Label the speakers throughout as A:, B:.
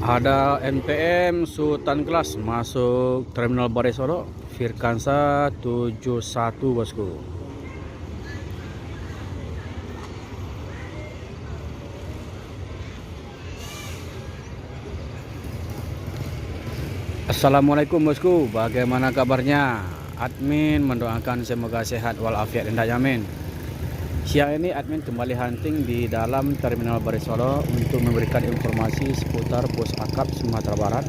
A: Ada NPM Sultan Kelas masuk Terminal Balai Solok, Firkansa 71 bosku. Assalamualaikum bosku, bagaimana kabarnya? Admin mendoakan semoga sehat walafiat dan jamin. Siang ini admin kembali hunting di dalam Terminal Balai Solok untuk memberikan informasi seputar bus akap Sumatera Barat,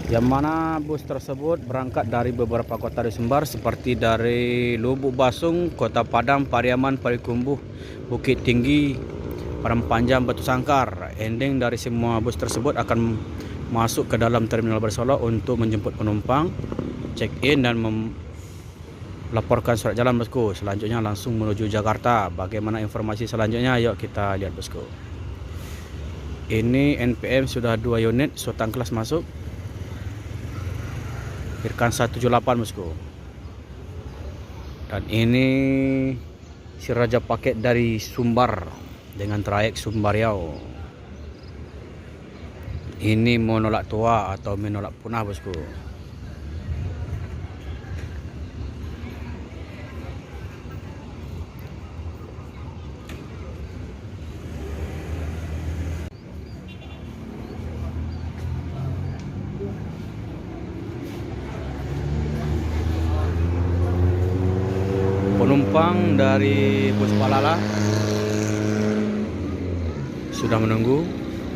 A: yang mana bus tersebut berangkat dari beberapa kota di Sumbar seperti dari Lubuk Basung, Kota Padang, Pariaman, Payakumbuh, Bukit Tinggi, Padang Panjang, Batu Sangkar. Ending dari semua bus tersebut akan masuk ke dalam Terminal Balai Solok untuk menjemput penumpang, check in dan laporkan surat jalan bosku. Selanjutnya langsung menuju Jakarta. Bagaimana informasi selanjutnya? Yuk kita lihat bosku. Ini NPM sudah 2 unit Sultan Kelas masuk, Firkansa 78 bosku. Dan ini si Raja Paket dari Sumbar dengan trayek Sumbar Riau. Ini menolak tua atau menolak punah bosku. Penumpang dari bus Palala sudah menunggu.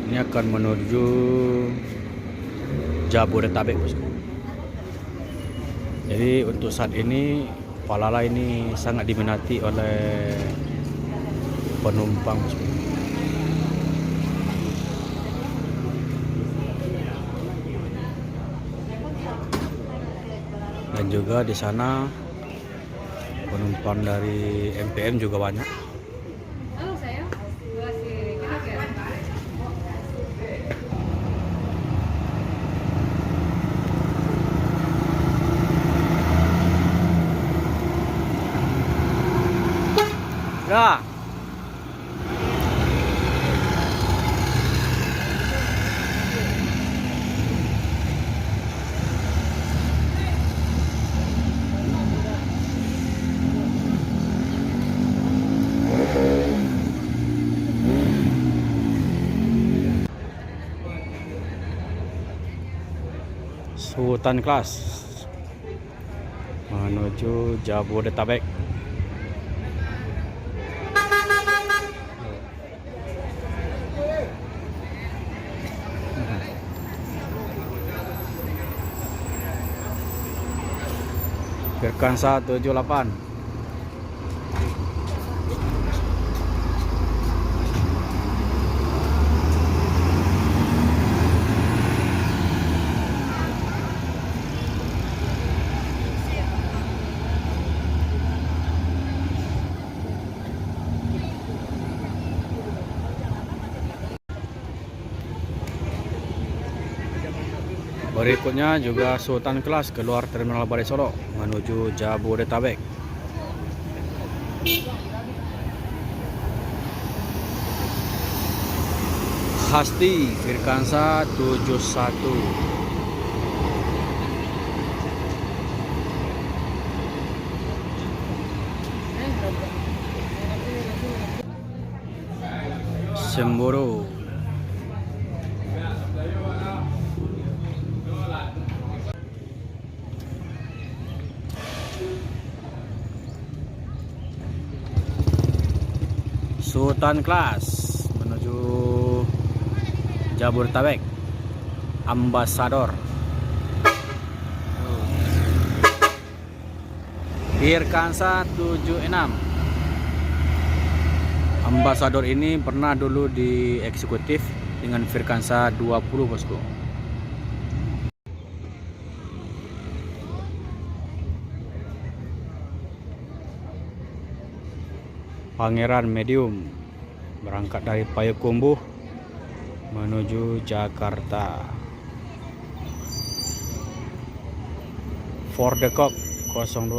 A: Ini akan menuju Jabodetabek bosku. Jadi untuk saat ini Palala ini sangat diminati oleh penumpang bosku. Dan juga di sana penumpang dari NPM juga banyak.
B: Halo sayang, gua si Kenak ya.
A: Ya. Sultan Kelas menuju Jabodetabek. Firkansa 78. Berikutnya juga Sultan Kelas keluar Terminal Balai Solok menuju Jabodetabek. Hasti Firkansa 71. Semboro. Sultan Kelas menuju Jabodetabek, Ambasador. Firkansa 76. Ambasador ini pernah dulu di eksekutif dengan Firkansa 20 bosku. Pangeran Medium berangkat dari Payakumbuh menuju Jakarta. Ford Decop 02.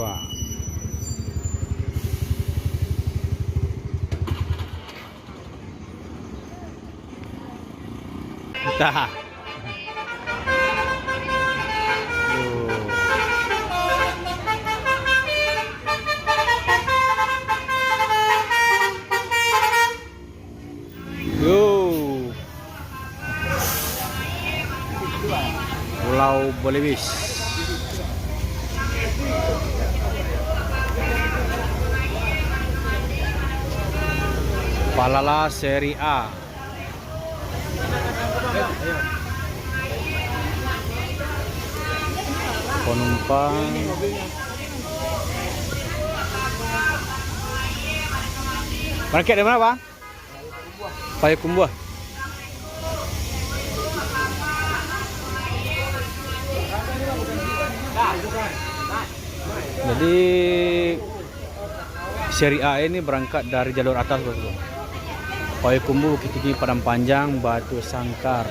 A: Dah. Palau Belibis. Palala seri A. Penumpang berangkat dari mana, Bang? Payakumbuh. Jadi seri A ini berangkat dari jalur atas, Bosku. Payakumbuh, Bukit Tinggi, Padang Panjang, Batu Sangkar.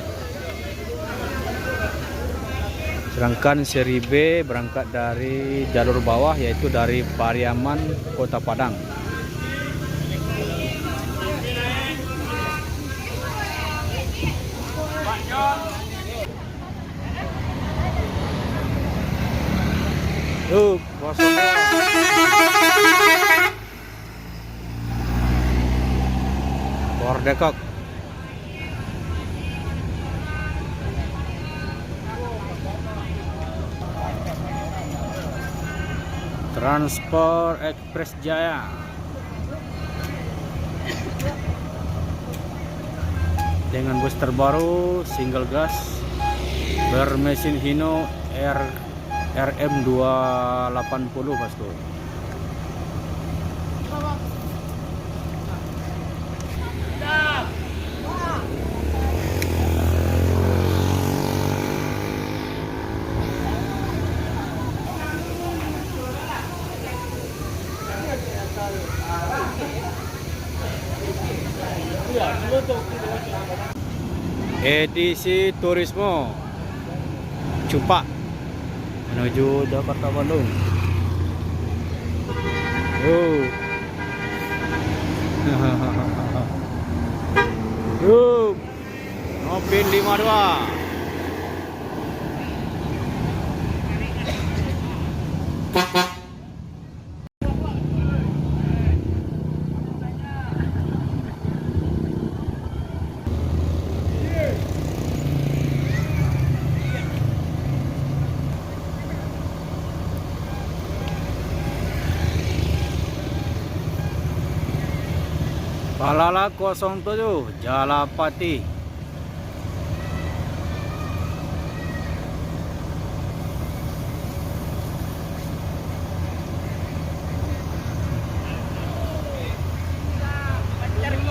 A: Sedangkan seri B berangkat dari jalur bawah, yaitu dari Pariaman, Kota Padang. Kosong. Bordekok. Transport Express Jaya. Dengan bus terbaru single gas bermesin Hino RM 280, Bosku. Edisi Turismo Cupak menuju Jakarta Bandung. Nopin 52. Palala 07 Jalapati.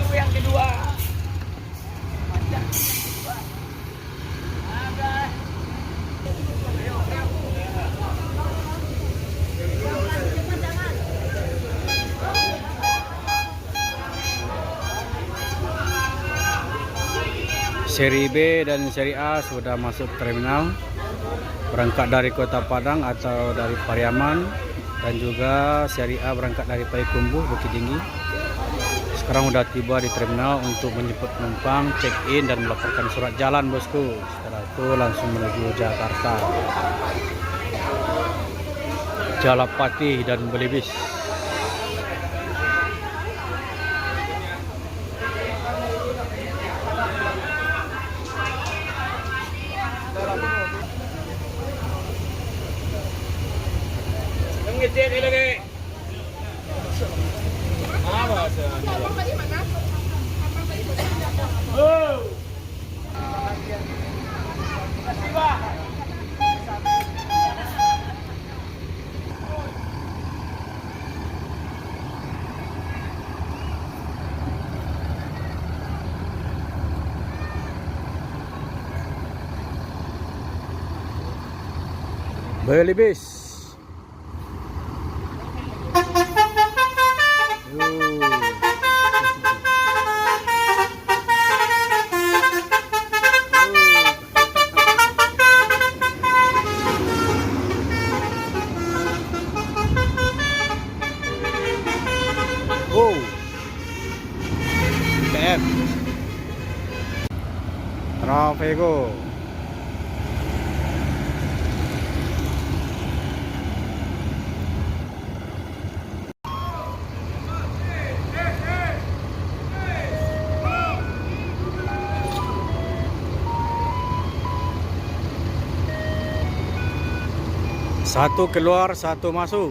C: Yang kedua.
A: Seri B dan seri A sudah masuk terminal, berangkat dari Kota Padang atau dari Pariaman, dan juga seri A berangkat dari Payakumbuh, Bukit Tinggi. Sekarang sudah tiba di terminal untuk menjemput penumpang, check in dan melaporkan surat jalan, Bosku. Setelah itu langsung menuju Jakarta, Jalapati dan Belibis.
C: Ngecek lagi. Apa
A: Belibis. PM Travego. Satu keluar, satu masuk.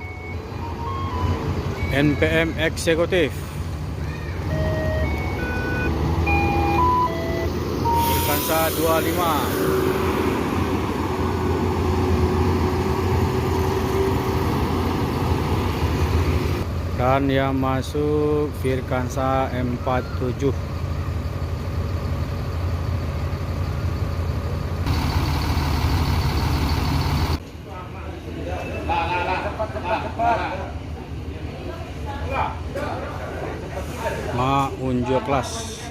A: NPM eksekutif. Firkansa 25. Dan yang masuk Firkansa 47. Ma unjuk kelas.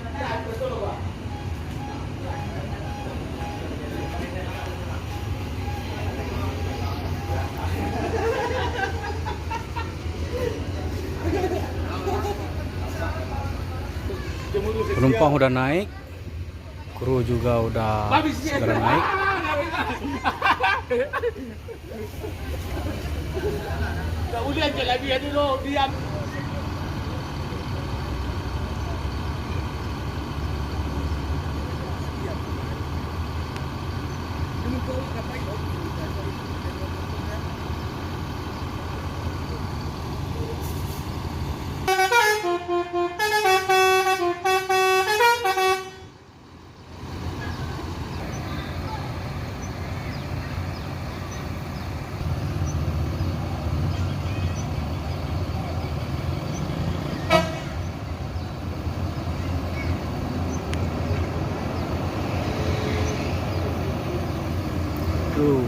A: Penumpang udah naik, kru juga udah segera naik.
C: Tak boleh angkat lagi dulu, diam.
A: Tuh,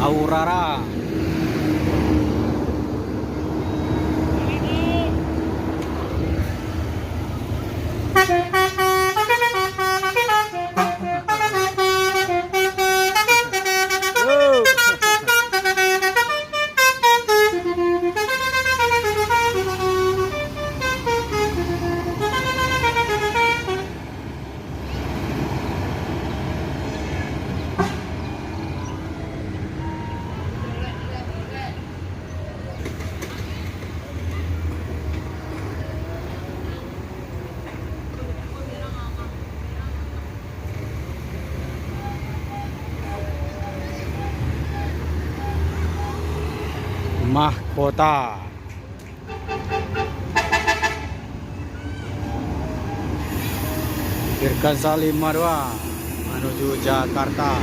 A: Aurora. Mahkota. Firkansa 52 menuju Jakarta.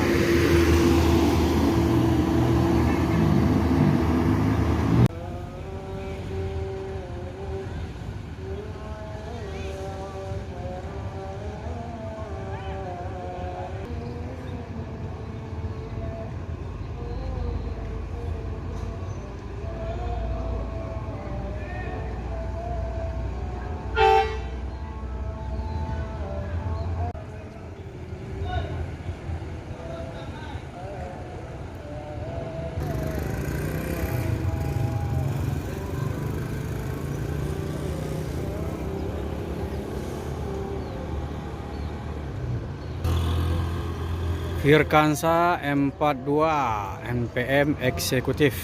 A: Firkansa 42 NPM eksekutif.